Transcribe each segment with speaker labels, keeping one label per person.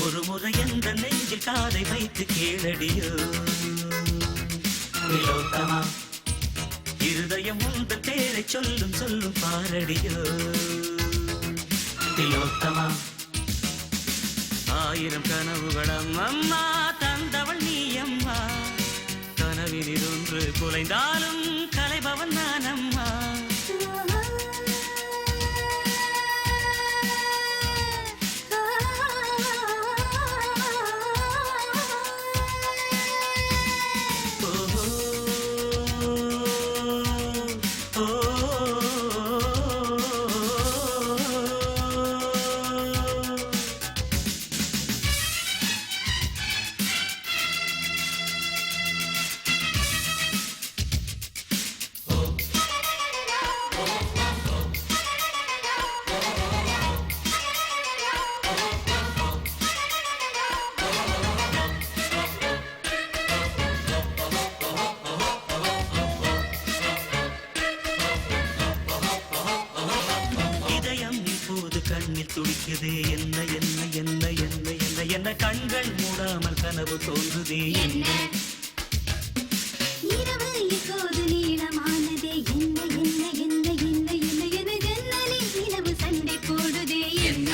Speaker 1: ஒரு முறை எந்த நெஞ்சில் காதை வைத்து கேளடியோ திலோத்தமா இருதயம் உந்தன் பேரை சொல்லும் சொல்லும் பாரடியோ திலோத்தமா ஆயிரம் கனவுகளம் அம்மா தந்தவள் நீ அம்மா கனவினில் ஒன்று குலைந்தாலும் கலைபவன் நான் அம்மா கண்ணில் துடிக்குதே என்ன என்ன என்ன என்ன என்ன என்ன கண்கள் மூடாமல் கனவு தோன்றுதே என்ன
Speaker 2: இரவு இப்போது நீளமானதே என்ன என்ன என்ன என்ன என்ன என்ன ஜன்னலில் நிலவு சண்டை போடுதே என்ன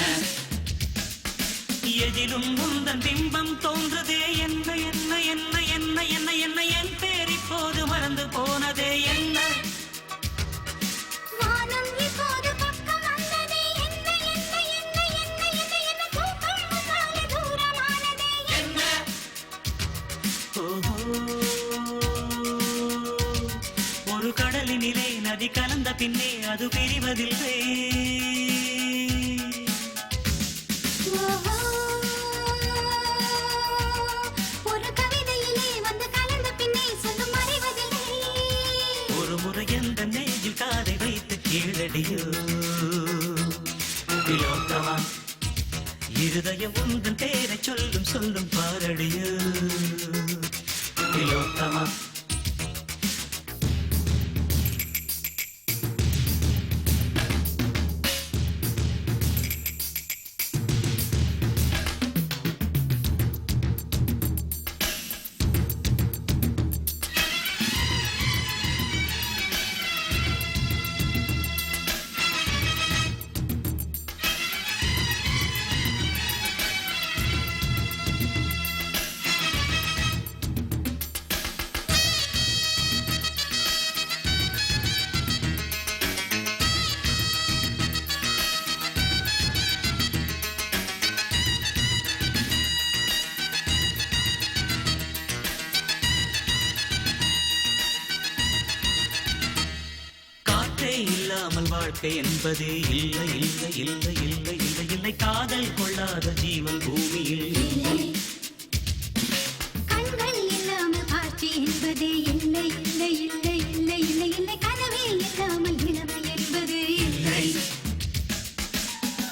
Speaker 1: எதிலும் முந்தன் பிம்பம் தோன்றுதே என்ன என்ன என்ன என்ன என்ன என்ன என் பேர் இப்போது மறந்து போனதே என்ன ஒரு கடலினிலே நதி கலந்த பின்னே அது பிரிவதில்லை
Speaker 2: ஒரு கவிதையிலே வந்து கலந்த பின்னே சொல்லும் மறைவதில்லை
Speaker 1: ஒரு முறை எந்த நெஞ்சில் காதை வைத்து கேளடியோ திலோத்தமா இருதயம் உந்தன் பேரை சொல்லும் சொல்லும் பாரடியோ திலோத்தமா இல்லாமல் வாழ்க்கை என்பதே இல்லை இல்லை இல்லை இல்லை இல்லை இல்லை காதல் கொள்ளாத ஜீவன் பூமியில் இல்லை
Speaker 2: கண்கள் இல்லாமல் காட்சி என்பதே இல்லை இல்லை இல்லை இல்லை இல்லை இல்லை கனவே இல்லாமல் நிலவு என்பது இல்லை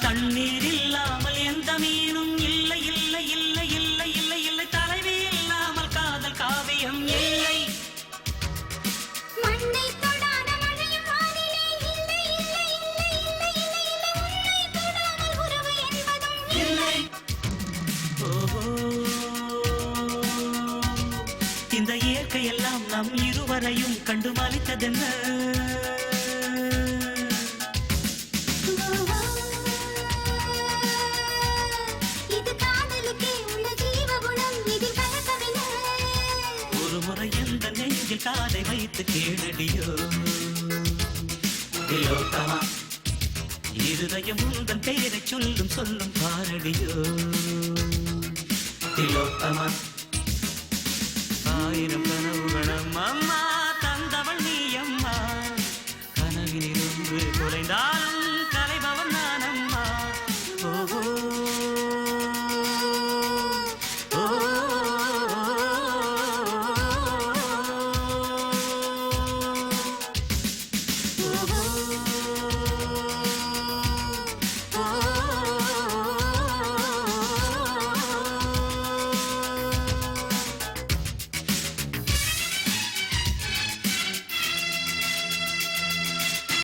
Speaker 1: தண்ணீர் இல்லாமல் எந்த மீனும் இல்லை இல்லை இல்லை இல்லை இல்லை இல்லை தலைவி இல்லாமல் காதல் காவியம் இல்லை
Speaker 2: மண்ணை
Speaker 1: இந்த இயற்கை எல்லாம் நம் இருவரையும் கண்டு மலித்ததென்ன
Speaker 2: இது காதலுக்கே உள்ள ஜீவகுணம் இதில் கலக்கவில்லை
Speaker 1: ஒரு முறை எந்த நெஞ்சில் காதை வைத்து கேளடியோ திலோத்தமா இருதயம் உந்தன் பேரை சொல்லும் சொல்லும் பாரடியோ திலோத்தமா ஆயிரம் கனவுகளம் அம்மா தந்தவள் நீ அம்மா கனவினில் ஒன்று